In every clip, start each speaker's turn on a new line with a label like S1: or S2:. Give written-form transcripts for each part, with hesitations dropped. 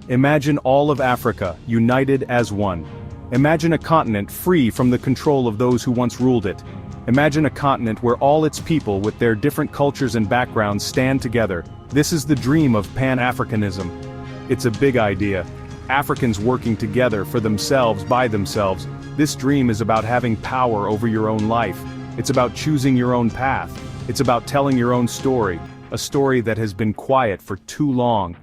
S1: Imagine all of Africa, united as one. Imagine a continent free from the control of those who once ruled it. Imagine a continent where all its people with their different cultures and backgrounds stand together. This is the dream of Pan-Africanism. It's a big idea. Africans working together for themselves by themselves. This dream is about having power over your own life. It's about choosing your own path. It's about telling your own story, a story that has been quiet for too long.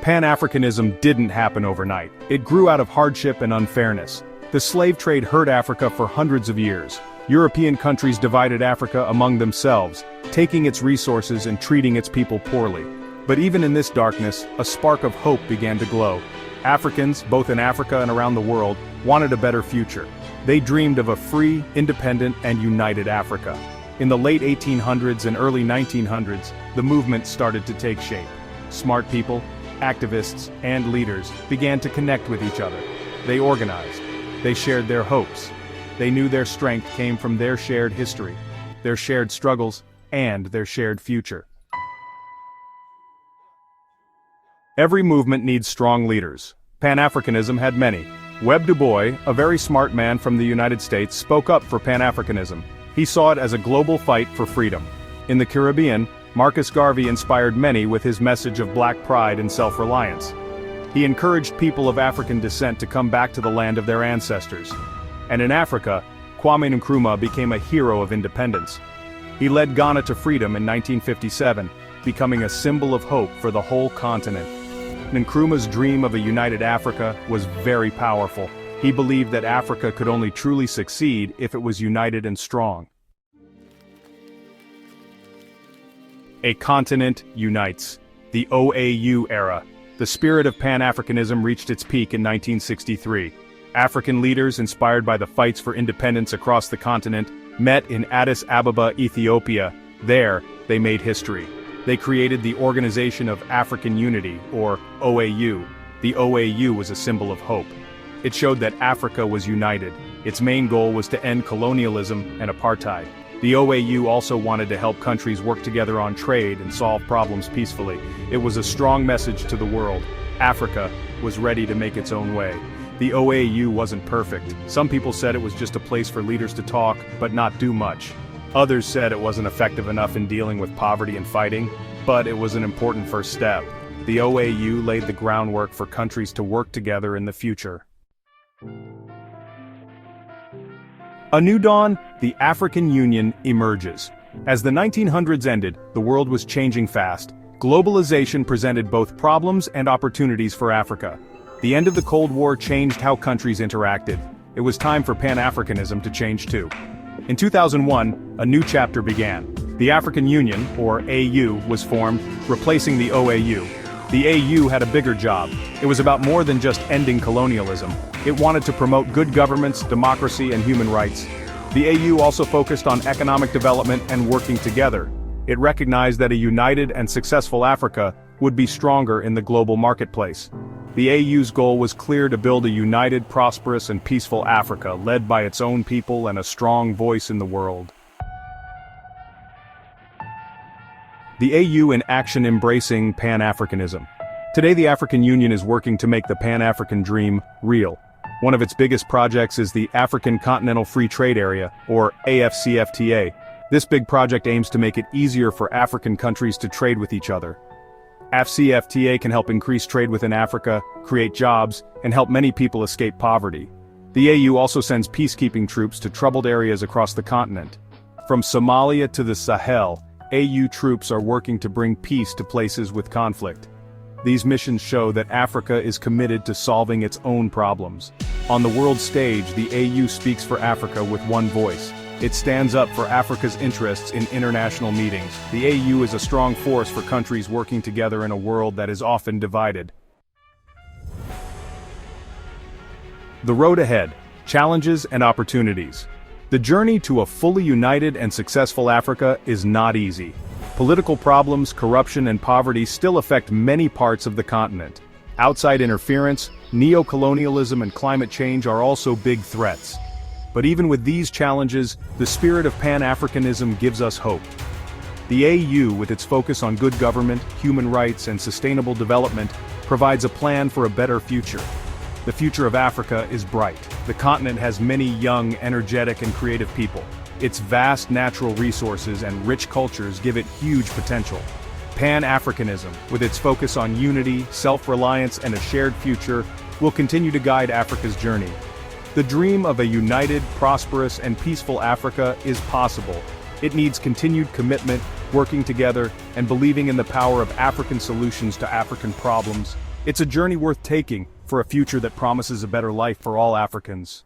S1: Pan-Africanism didn't happen overnight. It grew out of hardship and unfairness. The slave trade hurt Africa for hundreds of years. European countries divided Africa among themselves, taking its resources and treating its people poorly. But even in this darkness, a spark of hope began to glow. Africans, both in Africa and around the world, wanted a better future. They dreamed of a free, independent, and united Africa. In the late 1800s and early 1900s, the movement started to take shape. Smart people, activists, and leaders began to connect with each other. They organized. They shared their hopes. They knew their strength came from their shared history, their shared struggles, and their shared future. Every movement needs strong leaders. Pan-Africanism had many. Webb Du Bois, a very smart man from the United States, spoke up for Pan-Africanism. He saw it as a global fight for freedom. In the Caribbean, Marcus Garvey inspired many with his message of black pride and self-reliance. He encouraged people of African descent to come back to the land of their ancestors. And in Africa, Kwame Nkrumah became a hero of independence. He led Ghana to freedom in 1957, becoming a symbol of hope for the whole continent. Nkrumah's dream of a united Africa was very powerful. He believed that Africa could only truly succeed if it was united and strong. A continent unites. The OAU era. The spirit of Pan-Africanism reached its peak in 1963. African leaders, inspired by the fights for independence across the continent, met in Addis Ababa, Ethiopia. There, they made history. They created the Organization of African Unity, or OAU. The OAU was a symbol of hope. It showed that Africa was united. Its main goal was to end colonialism and apartheid. The OAU also wanted to help countries work together on trade and solve problems peacefully. It was a strong message to the world. Africa was ready to make its own way. The OAU wasn't perfect. Some people said it was just a place for leaders to talk, but not do much. Others said it wasn't effective enough in dealing with poverty and fighting, but it was an important first step. The OAU laid the groundwork for countries to work together in the future. A new dawn, the African Union emerges. As the 1900s ended, the world was changing fast. Globalization presented both problems and opportunities for Africa. The end of the Cold War changed how countries interacted. It was time for Pan-Africanism to change too. In 2001, a new chapter began. The African Union, or AU, was formed, replacing the OAU. The AU had a bigger job. It was about more than just ending colonialism. It wanted to promote good governments, democracy, and human rights. The AU also focused on economic development and working together. It recognized that a united and successful Africa would be stronger in the global marketplace. The AU's goal was clear: to build a united, prosperous, and peaceful Africa, led by its own people and a strong voice in the world. The AU in action, embracing Pan-Africanism. Today the African Union is working to make the Pan-African dream real. One of its biggest projects is the African Continental Free Trade Area, or AfCFTA. This big project aims to make it easier for African countries to trade with each other. AfCFTA can help increase trade within Africa, create jobs, and help many people escape poverty. The AU also sends peacekeeping troops to troubled areas across the continent. From Somalia to the Sahel, AU troops are working to bring peace to places with conflict. These missions show that Africa is committed to solving its own problems. On the world stage, the AU speaks for Africa with one voice. It stands up for Africa's interests in international meetings. The AU is a strong force for countries working together in a world that is often divided. The road ahead, challenges and opportunities. The journey to a fully united and successful Africa is not easy. Political problems, corruption, and poverty still affect many parts of the continent. Outside interference, neo-colonialism, and climate change are also big threats. But even with these challenges, the spirit of Pan-Africanism gives us hope. The AU, with its focus on good government, human rights, and sustainable development, provides a plan for a better future. The future of Africa is bright. The continent has many young, energetic, and creative people. Its vast natural resources and rich cultures give it huge potential. Pan-Africanism, with its focus on unity, self-reliance, and a shared future, will continue to guide Africa's journey. The dream of a united, prosperous, and peaceful Africa is possible. It needs continued commitment, working together, and believing in the power of African solutions to African problems. It's a journey worth taking for a future that promises a better life for all Africans.